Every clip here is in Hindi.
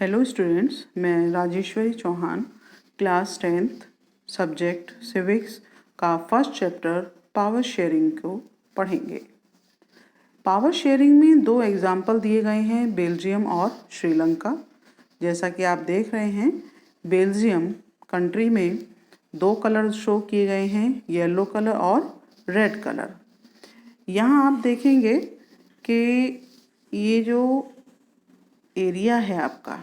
हेलो स्टूडेंट्स, मैं Rajeshwari Chauhan class 10th subject civics का फर्स्ट चैप्टर पावर शेयरिंग को पढ़ेंगे। पावर शेयरिंग में दो एग्जाम्पल दिए गए हैं, बेल्जियम और श्रीलंका। जैसा कि आप देख रहे हैं, बेल्जियम कंट्री में दो कलर शो किए गए हैं, येलो कलर और रेड कलर। यहाँ आप देखेंगे कि ये जो एरिया है आपका,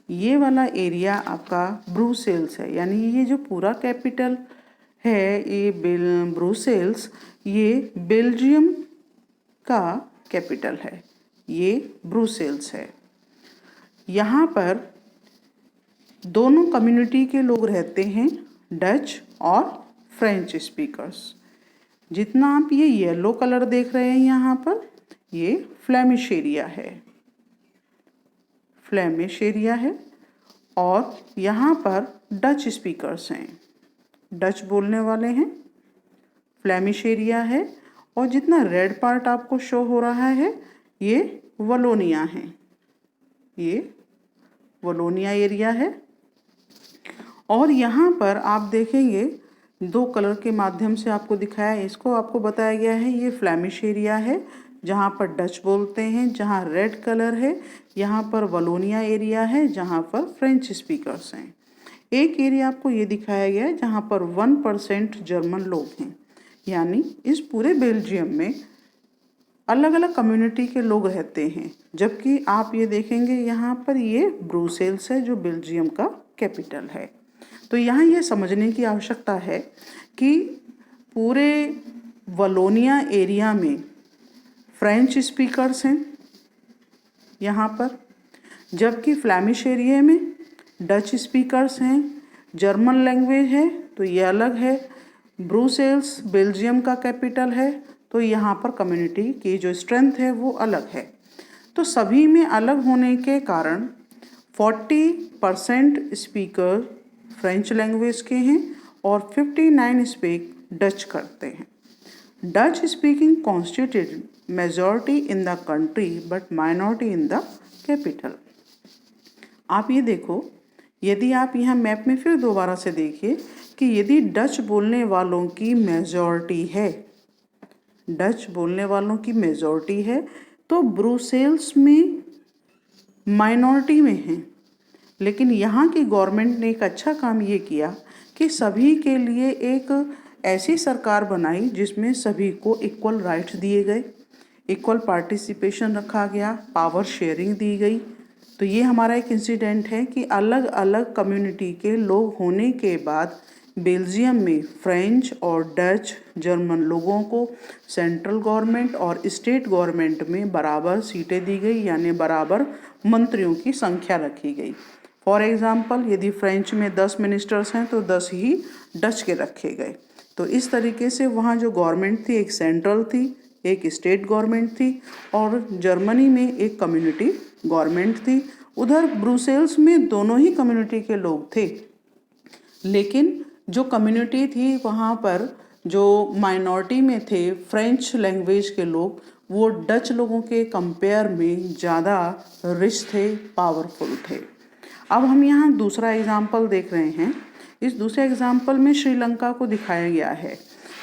ये वाला एरिया आपका ब्रुसेल्स है, यानी ये जो पूरा कैपिटल है ये ब्रुसेल्स, ये बेल्जियम का कैपिटल है, ये ब्रुसेल्स है। यहाँ पर दोनों कम्युनिटी के लोग रहते हैं, डच और फ्रेंच स्पीकर्स। जितना आप ये येलो कलर देख रहे हैं यहाँ पर, ये फ्लेमिश एरिया है, फ्लेमिश एरिया है। और यहाँ पर डच स्पीकर्स हैं, डच बोलने वाले हैं, फ्लेमिश एरिया है। और जितना रेड पार्ट आपको शो हो रहा है ये वलोनिया है, ये वलोनिया एरिया है। और यहाँ पर आप देखेंगे दो कलर के माध्यम से आपको दिखाया है, इसको आपको बताया गया है ये फ्लेमिश एरिया है जहाँ पर डच बोलते हैं, जहाँ रेड कलर है यहाँ पर वलोनिया एरिया है जहाँ पर फ्रेंच स्पीकर्स हैं। एक एरिया आपको ये दिखाया गया है जहाँ पर 1% जर्मन लोग हैं, यानी इस पूरे बेल्जियम में अलग अलग कम्युनिटी के लोग रहते हैं। जबकि आप ये देखेंगे यहाँ पर ये ब्रुसेल्स है जो बेल्जियम का कैपिटल है। तो यहाँ ये समझने की आवश्यकता है कि पूरे वलोनिया एरिया में फ्रेंच स्पीकर्स हैं यहाँ पर, जबकि फ्लेमिश एरिया में डच स्पीकर्स हैं, जर्मन लैंग्वेज है तो ये अलग है। ब्रुसेल्स बेल्जियम का कैपिटल है तो यहाँ पर कम्युनिटी की जो स्ट्रेंथ है वो अलग है। तो सभी में अलग होने के कारण 40% स्पीकर फ्रेंच लैंग्वेज के हैं और 59 स्पीक डच करते हैं। Dutch speaking constituted majority in the country but minority in the capital. आप ये देखो, यदि आप यहाँ मैप में फिर दोबारा से देखिए कि यदि डच बोलने वालों की मेजॉरिटी है, डच बोलने वालों की मेजॉरिटी है तो ब्रुसेल्स में माइनॉरिटी में हैं। लेकिन यहाँ की गवर्नमेंट ने एक अच्छा काम ये किया कि सभी के लिए एक ऐसी सरकार बनाई जिसमें सभी को इक्वल राइट्स दिए गए, इक्वल पार्टिसिपेशन रखा गया, पावर शेयरिंग दी गई। तो ये हमारा एक इंसिडेंट है कि अलग अलग कम्युनिटी के लोग होने के बाद बेल्जियम में फ्रेंच और डच जर्मन लोगों को सेंट्रल गवर्नमेंट और स्टेट गवर्नमेंट में बराबर सीटें दी गई, यानी बराबर मंत्रियों की संख्या रखी गई। फॉर एग्ज़ाम्पल, यदि फ्रेंच में 10 मिनिस्टर्स हैं तो 10 ही डच के रखे गए। तो इस तरीके से वहाँ जो गवर्नमेंट थी, एक सेंट्रल थी, एक स्टेट गवर्नमेंट थी, और जर्मनी में एक कम्युनिटी गवर्नमेंट थी। उधर ब्रुसेल्स में दोनों ही कम्युनिटी के लोग थे, लेकिन जो कम्युनिटी थी वहाँ पर जो माइनॉरिटी में थे फ्रेंच लैंग्वेज के लोग, वो डच लोगों के कंपेयर में ज़्यादा रिच थे, पावरफुल थे। अब हम यहाँ दूसरा एग्जाम्पल देख रहे हैं। इस दूसरे एग्जाम्पल में श्रीलंका को दिखाया गया है।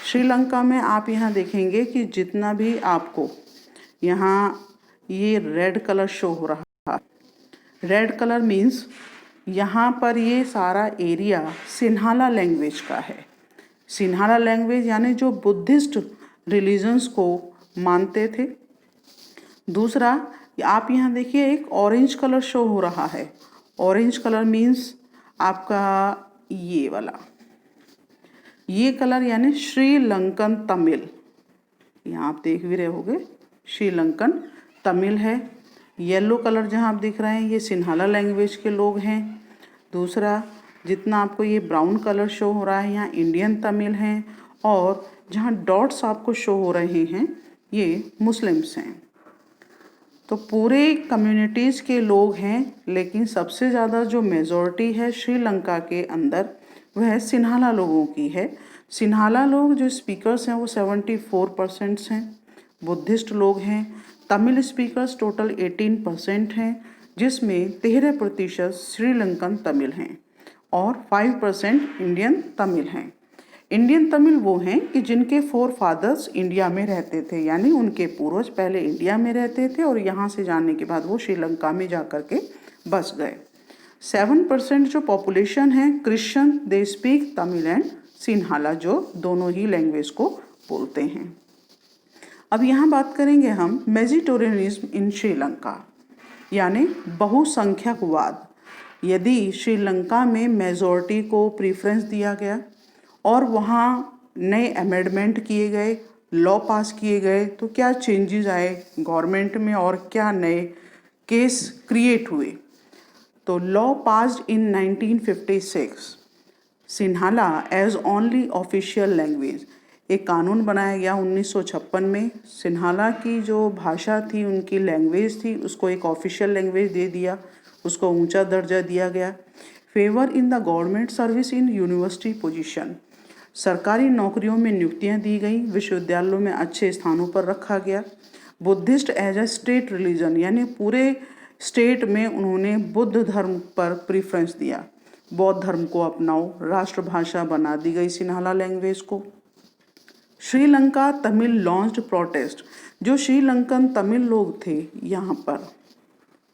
श्रीलंका में आप यहाँ देखेंगे कि जितना भी आपको यहाँ ये रेड कलर शो हो रहा है, रेड कलर मीन्स यहाँ पर ये सारा एरिया सिन्हाला लैंग्वेज का है। सिन्हाला लैंग्वेज यानी जो बुद्धिस्ट रिलीजन्स को मानते थे। दूसरा, आप यहाँ देखिए एक ऑरेंज कलर शो हो रहा है। ऑरेंज कलर मीन्स आपका ये वाला, ये कलर यानी श्रीलंकन तमिल। यहाँ आप देख भी रहे होंगे श्रीलंकन तमिल है। येलो कलर जहाँ आप दिख रहे हैं ये सिन्हाला लैंग्वेज के लोग हैं। दूसरा, जितना आपको ये ब्राउन कलर शो हो रहा है यहाँ इंडियन तमिल हैं, और जहाँ डॉट्स आपको शो हो रहे हैं ये मुस्लिम्स हैं। तो पूरे कम्युनिटीज़ के लोग हैं, लेकिन सबसे ज़्यादा जो मेजॉरिटी है श्रीलंका के अंदर वह सिन्हाला लोगों की है। सिन्हाला लोग जो स्पीकर्स हैं वो 74% हैं, बुद्धिस्ट लोग हैं। तमिल स्पीकर्स टोटल 18% हैं, जिसमें 13% श्रीलंकन तमिल हैं और 5% इंडियन तमिल हैं। इंडियन तमिल वो हैं कि जिनके फोर फादर्स इंडिया में रहते थे, यानी उनके पूर्वज पहले इंडिया में रहते थे और यहाँ से जाने के बाद वो श्रीलंका में जा कर के बस गए। 7% जो पॉपुलेशन है Christian, they speak Tamil and Sinhala, जो दोनों ही लैंग्वेज को बोलते हैं। अब यहाँ बात करेंगे हम मेजिटोरियनिज्म इन श्रीलंका, यानी बहुसंख्यकवाद। यदि श्रीलंका में मेजॉरिटी को प्रीफरेंस दिया गया और वहाँ नए अमेंडमेंट किए गए, लॉ पास किए गए, तो क्या चेंजेस आए गवर्नमेंट में और क्या नए केस क्रिएट हुए। तो law passed in 1956 Sinhala as only official language, एक कानून बनाया गया 1956 में। सिन्हाला की जो भाषा थी, उनकी लैंग्वेज थी, उसको एक ऑफिशियल लैंग्वेज दे दिया, उसको ऊंचा दर्जा दिया गया। Favour in the government service in university position, सरकारी नौकरियों में नियुक्तियां दी गई, विश्वविद्यालयों में अच्छे स्थानों पर रखा गया। Buddhist as a state religion, यानी पूरे स्टेट में उन्होंने बुद्ध धर्म पर प्रीफरेंस दिया, बौद्ध धर्म को अपनाओ, राष्ट्रभाषा बना दी गई सिन्हाला लैंग्वेज को। श्रीलंका तमिल लॉन्च्ड प्रोटेस्ट, जो श्रीलंकन तमिल लोग थे यहाँ पर,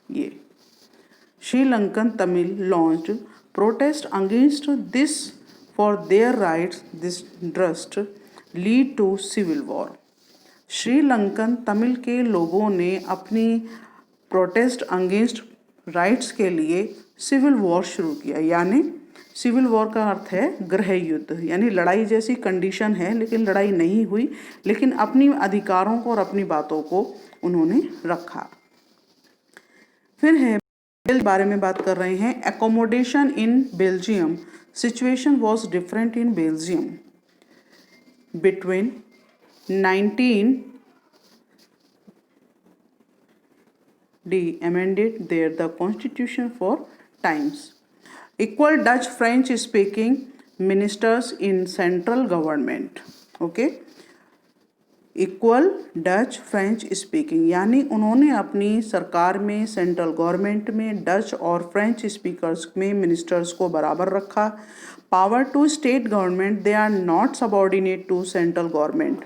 ये Sri Lankan Tamil launched protest against this for their rights, this thrust lead to civil war. Sri Lankan Tamil के लोगों ने अपनी प्रोटेस्ट अगेंस्ट राइट्स के लिए सिविल वॉर शुरू किया, यानी सिविल वॉर का अर्थ है गृह युद्ध, यानी लड़ाई जैसी कंडीशन है, लेकिन लड़ाई नहीं हुई, लेकिन अपनी अधिकारों को और अपनी बातों को उन्होंने रखा। फिर है के बारे में बात कर रहे हैं। Accommodation in Belgium, situation was different in Belgium between 19 amended there the constitution for times. Equal Dutch French speaking ministers in central government. Okay, equal Dutch French speaking, यानी उन्होंने अपनी सरकार में, सेंट्रल गवर्नमेंट में डच और फ्रेंच स्पीकर्स में मिनिस्टर्स को बराबर रखा। Power to state government, they are not subordinate to central government,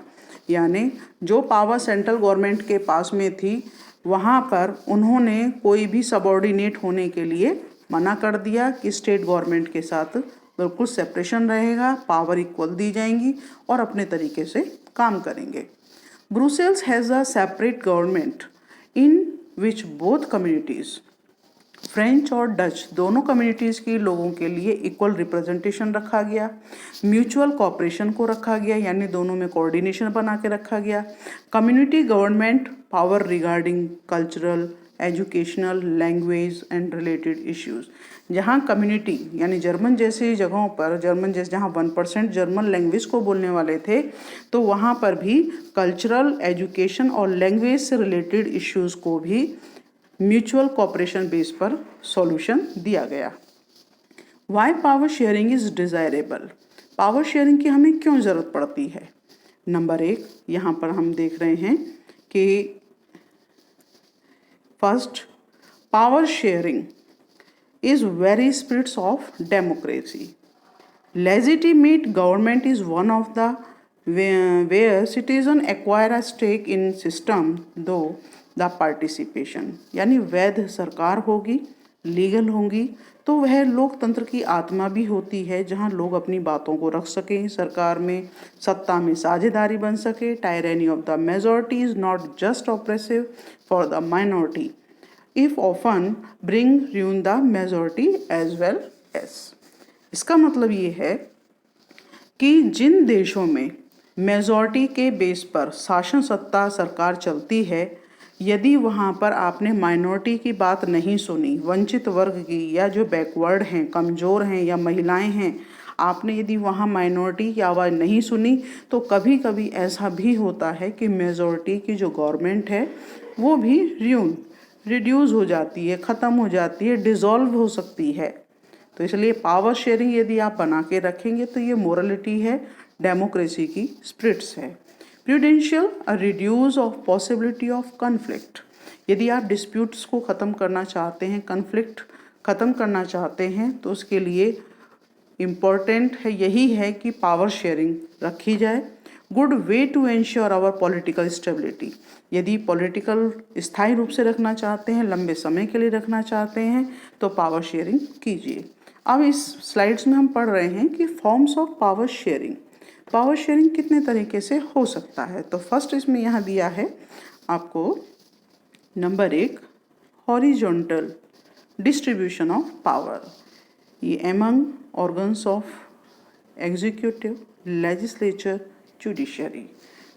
यानी जो पावर सेंट्रल गवर्नमेंट के पास में थी वहाँ पर उन्होंने कोई भी सबऑर्डिनेट होने के लिए मना कर दिया कि स्टेट गवर्नमेंट के साथ बिल्कुल सेपरेशन रहेगा, पावर इक्वल दी जाएंगी और अपने तरीके से काम करेंगे। Brussels has a separate government in which both communities, French और डच दोनों कम्युनिटीज़ के लोगों के लिए इक्वल रिप्रेजेंटेशन रखा गया। म्यूचुअल कोऑपरेशन को रखा गया, यानी दोनों में कोऑर्डिनेशन बना के रखा गया। Community government power regarding cultural, educational, language and related issues, जहाँ कम्युनिटी यानी जर्मन जैसे जगहों पर, जर्मन जैसे जहाँ 1% जर्मन लैंग्वेज को बोलने वाले थे, तो वहाँ पर भी कल्चरल, एजुकेशन और लैंग्वेज से रिलेटेड इश्यूज़ को भी म्यूचुअल कोऑपरेशन बेस पर सॉल्यूशन दिया गया। Why power sharing is desirable, power sharing की हमें क्यों ज़रूरत पड़ती है। नंबर 1 यहाँ पर हम देख रहे हैं कि first, power sharing is very spirits of democracy. Legitimate government is one of the where citizen acquire a stake in system though the participation, यानी वैध सरकार होगी, लीगल होंगी, तो वह लोकतंत्र की आत्मा भी होती है, जहां लोग अपनी बातों को रख सकें, सरकार में सत्ता में साझेदारी बन सके। Tyranny of the majority is not just oppressive for the minority if often bring ruin the majority as well as. इसका मतलब ये है कि जिन देशों में मेजॉरिटी के बेस पर शासन सत्ता सरकार चलती है, यदि वहाँ पर आपने माइनॉरिटी की बात नहीं सुनी, वंचित वर्ग की, या जो बैकवर्ड हैं, कमज़ोर हैं या महिलाएं हैं, आपने यदि वहाँ माइनॉरिटी की आवाज़ नहीं सुनी, तो कभी कभी ऐसा भी होता है कि मेजॉरिटी की जो गवर्नमेंट है वो भी रिड्यूस हो जाती है, ख़त्म हो जाती है, डिज़ोल्व हो सकती है। तो इसलिए पावर शेयरिंग यदि आप बना के रखेंगे तो ये मोरलिटी है, डेमोक्रेसी की स्पिरिट्स है। Prudential, a reduce of possibility of conflict, यदि आप डिस्प्यूट्स को ख़त्म करना चाहते हैं, कन्फ्लिक्ट ख़त्म करना चाहते हैं, तो उसके लिए इम्पॉर्टेंट है यही है कि पावर शेयरिंग रखी जाए। Good way to ensure our political stability, यदि पॉलिटिकल स्थायी रूप से रखना चाहते हैं, लंबे समय के लिए रखना चाहते हैं, तो पावर शेयरिंग कीजिए। अब इस स्लाइड्स में हम पढ़ रहे हैं कि forms of power sharing. Power sharing कितने तरीके से हो सकता है। तो फर्स्ट इसमें यहाँ दिया है आपको number 1, horizontal distribution of power, ये among organs of executive, legislature, judiciary,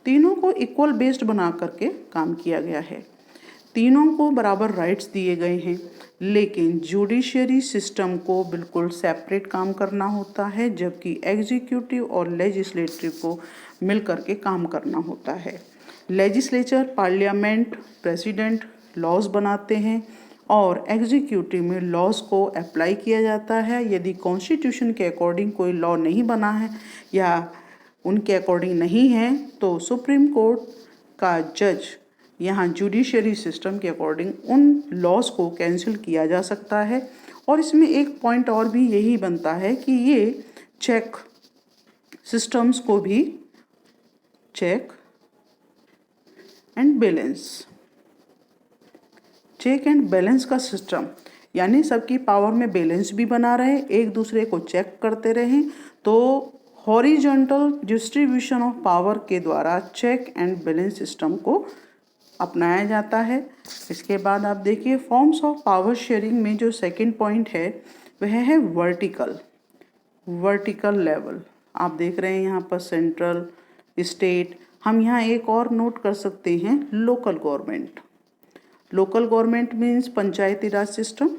तीनों को इक्वल बेस्ड बना करके काम किया गया है। तीनों को बराबर राइट्स दिए गए हैं, लेकिन जुडिशरी सिस्टम को बिल्कुल सेपरेट काम करना होता है, जबकि एग्जीक्यूटिव और लेजिस्लेटिव को मिल करके काम करना होता है। लेजिस्लेचर, पार्लियामेंट, प्रेसिडेंट लॉज बनाते हैं और एग्जीक्यूटिव में लॉज को अप्लाई किया जाता है। यदि कॉन्स्टिट्यूशन के अकॉर्डिंग कोई लॉ नहीं बना है या उनके अकॉर्डिंग नहीं है, तो सुप्रीम कोर्ट का जज यहाँ जुडिशरी सिस्टम के अकॉर्डिंग उन लॉज को कैंसिल किया जा सकता है। और इसमें एक पॉइंट और भी यही बनता है कि ये चेक सिस्टम्स को भी, चेक एंड बैलेंस का सिस्टम, यानी सबकी पावर में बैलेंस भी बना रहे, एक दूसरे को चेक करते रहें, तो हॉरिजॉन्टल डिस्ट्रीब्यूशन ऑफ पावर के द्वारा चेक एंड बैलेंस सिस्टम को अपनाया जाता है। इसके बाद आप देखिए फॉर्म्स ऑफ पावर शेयरिंग में जो सेकंड पॉइंट है वह है वर्टिकल लेवल। आप देख रहे हैं यहाँ पर सेंट्रल, स्टेट। हम यहाँ एक और नोट कर सकते हैं, local government. Local government means panchayati raj system.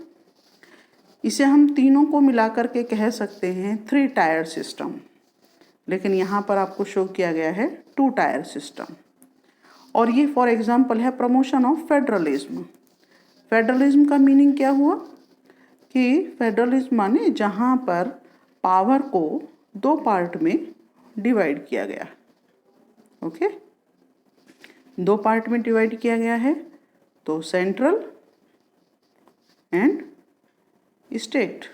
इसे हम तीनों को मिलाकर के कह सकते हैं 3 टायर सिस्टम, लेकिन यहाँ पर आपको शो किया गया है 2 टायर सिस्टम। और ये फॉर एग्जांपल है प्रमोशन ऑफ फेडरलिज्म। फेडरलिज्म का मीनिंग क्या हुआ कि फेडरलिज्म माने जहाँ पर पावर को 2 पार्ट में डिवाइड किया गया। ओके, 2 पार्ट में डिवाइड किया गया है, तो सेंट्रल एंड स्टेट।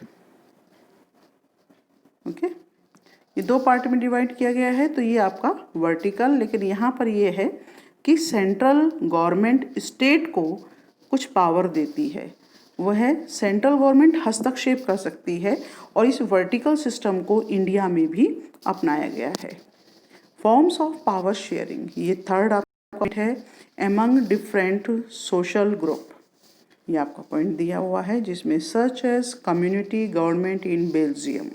ओके, ये 2 पार्ट में डिवाइड किया गया है, तो ये आपका वर्टिकल। लेकिन यहाँ पर ये है कि सेंट्रल गवर्नमेंट स्टेट को कुछ पावर देती है, वह सेंट्रल गवर्नमेंट हस्तक्षेप कर सकती है, और इस वर्टिकल सिस्टम को इंडिया में भी अपनाया गया है। फॉर्म्स ऑफ पावर शेयरिंग, ये थर्ड आपका पॉइंट है, एमंग डिफरेंट सोशल ग्रुप। ये आपका पॉइंट दिया हुआ है, जिसमें such as community government in Belgium.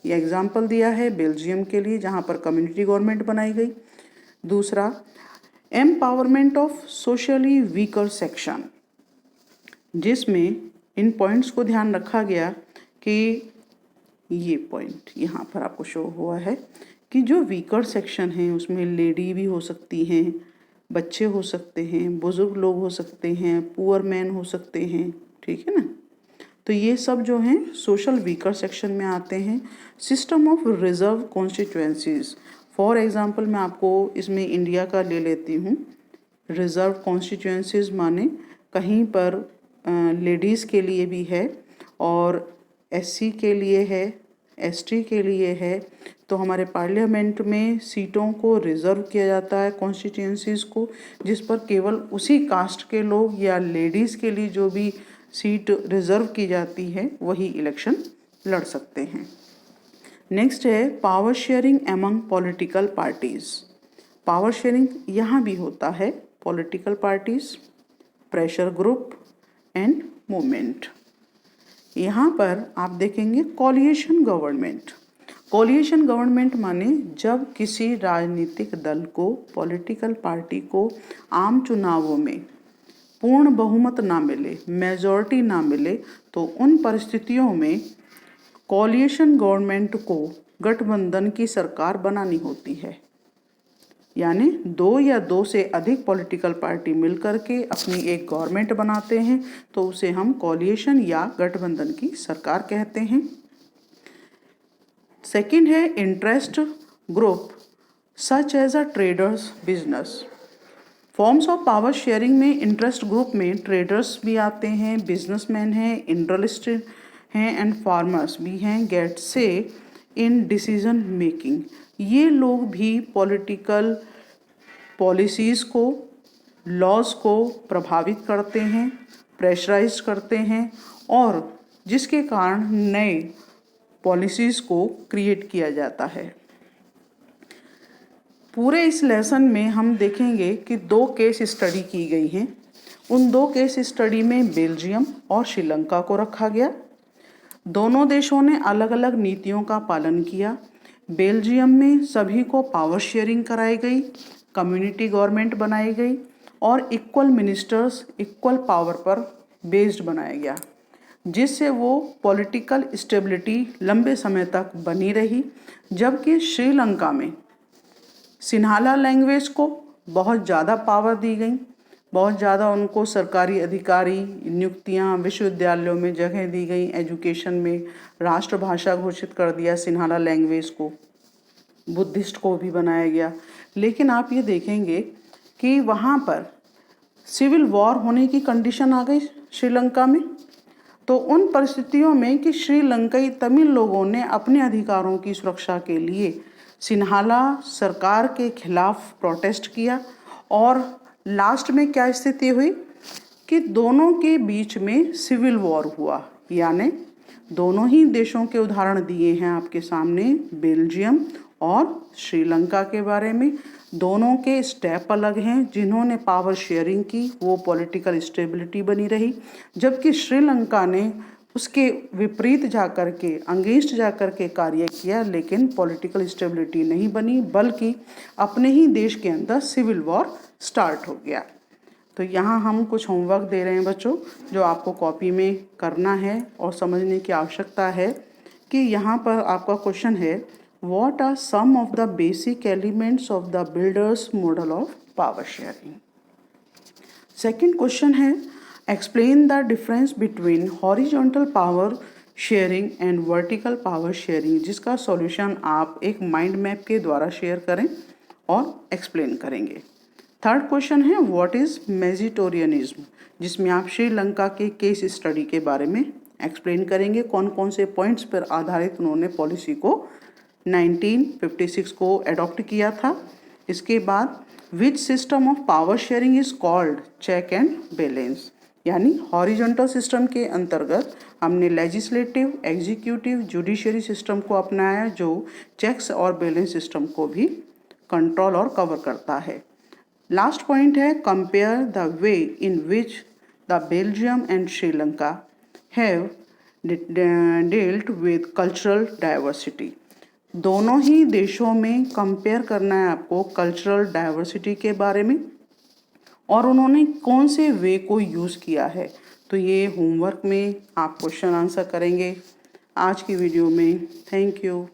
ये एग्जाम्पल दिया है बेल्जियम के लिए, जहाँ पर कम्युनिटी गवर्नमेंट बनाई गई। दूसरा, empowerment of socially weaker section, जिसमें इन पॉइंट्स को ध्यान रखा गया कि ये पॉइंट यहाँ पर आपको शो हुआ है कि जो वीकर सेक्शन हैं उसमें लेडी भी हो सकती हैं, बच्चे हो सकते हैं, बुजुर्ग लोग हो सकते हैं, पुअर मैन हो सकते हैं, ठीक है ना। तो ये सब जो हैं सोशल वीकर सेक्शन में आते हैं। System of reserve constituencies, for example मैं आपको इसमें इंडिया का ले लेती हूँ। रिजर्व कॉन्स्टिट्यूएंसीज माने कहीं पर लेडीज़ के लिए भी है और एससी के लिए है, एसटी के लिए है। तो हमारे पार्लियामेंट में सीटों को रिज़र्व किया जाता है, कॉन्स्टिट्यूएंसीज़ को, जिस पर केवल उसी कास्ट के लोग या लेडीज़ के लिए जो भी सीट रिज़र्व की जाती है वही इलेक्शन लड़ सकते हैं। नेक्स्ट है power sharing among political parties. Power sharing यहाँ भी होता है, political parties, pressure group and movement. यहाँ पर आप देखेंगे कोलिएशन गवर्नमेंट। कोलिएशन गवर्नमेंट माने जब किसी राजनीतिक दल को, पॉलिटिकल पार्टी को आम चुनावों में पूर्ण बहुमत ना मिले, मेजॉरिटी ना मिले, तो उन परिस्थितियों में कोलिएशन गवर्नमेंट को गठबंधन की सरकार बनानी होती है। यानी 2 या 2 से अधिक पॉलिटिकल पार्टी मिलकर के अपनी एक गवर्नमेंट बनाते हैं, तो उसे हम कोलिएशन या गठबंधन की सरकार कहते हैं। सेकंड है interest group such as a traders business. Forms of power sharing में इंटरेस्ट ग्रुप में ट्रेडर्स भी आते हैं, बिजनेसमैन हैं, इंडस्ट्रियल हैं एंड फार्मर्स भी हैं, गेट से इन डिसीजन मेकिंग। ये लोग भी पॉलिटिकल पॉलिसीज़ को, लॉज को प्रभावित करते हैं, प्रेशराइज करते हैं और जिसके कारण नए पॉलिसीज़ को क्रिएट किया जाता है। पूरे इस लेसन में हम देखेंगे कि 2 केस स्टडी की गई हैं। उन 2 केस स्टडी में बेल्जियम और श्रीलंका को रखा गया। दोनों देशों ने अलग अलग नीतियों का पालन किया। बेल्जियम में सभी को पावर शेयरिंग कराई गई, कम्युनिटी गवर्नमेंट बनाई गई और इक्वल मिनिस्टर्स, इक्वल पावर पर बेस्ड बनाया गया, जिससे वो पॉलिटिकल स्टेबिलिटी लंबे समय तक बनी रही। जबकि श्रीलंका में सिन्हाला लैंग्वेज को बहुत ज़्यादा पावर दी गई, बहुत ज़्यादा उनको सरकारी अधिकारी नियुक्तियां, विश्वविद्यालयों में जगह दी गई, एजुकेशन में राष्ट्रभाषा घोषित कर दिया सिन्हाला लैंग्वेज को, बुद्धिस्ट को भी बनाया गया। लेकिन आप ये देखेंगे कि वहाँ पर सिविल वॉर होने की कंडीशन आ गई श्रीलंका में। तो उन परिस्थितियों में कि श्रीलंकाई तमिल लोगों ने अपने अधिकारों की सुरक्षा के लिए सिन्हाला सरकार के खिलाफ प्रोटेस्ट किया और लास्ट में क्या स्थिति हुई कि दोनों के बीच में सिविल वॉर हुआ। यानी दोनों ही देशों के उदाहरण दिए हैं आपके सामने, बेल्जियम और श्रीलंका के बारे में। दोनों के स्टेप अलग हैं। जिन्होंने पावर शेयरिंग की वो पॉलिटिकल स्टेबिलिटी बनी रही, जबकि श्रीलंका ने उसके विपरीत जाकर के, अगेंस्ट जाकर के कार्य किया, लेकिन पॉलिटिकल स्टेबिलिटी नहीं बनी, बल्कि अपने ही देश के अंदर सिविल वॉर स्टार्ट हो गया। तो यहाँ हम कुछ होमवर्क दे रहे हैं बच्चों, जो आपको कॉपी में करना है और समझने की आवश्यकता है। कि यहाँ पर आपका क्वेश्चन है, what are some of the basic elements of the builders model of power sharing. Second question है, explain the difference between horizontal power sharing and vertical power sharing, जिसका सॉल्यूशन आप एक माइंड मैप के द्वारा शेयर करें और एक्सप्लेन करेंगे। थर्ड क्वेश्चन है, व्हाट इज़ मेजिटोरियनिज्म, जिसमें आप श्रीलंका के केस स्टडी के बारे में एक्सप्लेन करेंगे, कौन कौन से पॉइंट्स पर आधारित उन्होंने पॉलिसी को 1956 को एडॉप्ट किया था। इसके बाद which system of power sharing is called check and balance, यानी हॉरिजॉन्टल सिस्टम के अंतर्गत हमने लेजिस्लेटिव, एग्जीक्यूटिव, जुडिशरी सिस्टम को अपनाया, जो चेक्स और बैलेंस सिस्टम को भी कंट्रोल और कवर करता है। लास्ट पॉइंट है, compare the way in which the Belgium and Sri Lanka have dealt with cultural diversity. दोनों ही देशों में कंपेयर करना है आपको कल्चरल डाइवर्सिटी के बारे में और उन्होंने कौन से वे को यूज़ किया है। तो ये होमवर्क में आप क्वेश्चन आंसर करेंगे आज की वीडियो में। Thank you.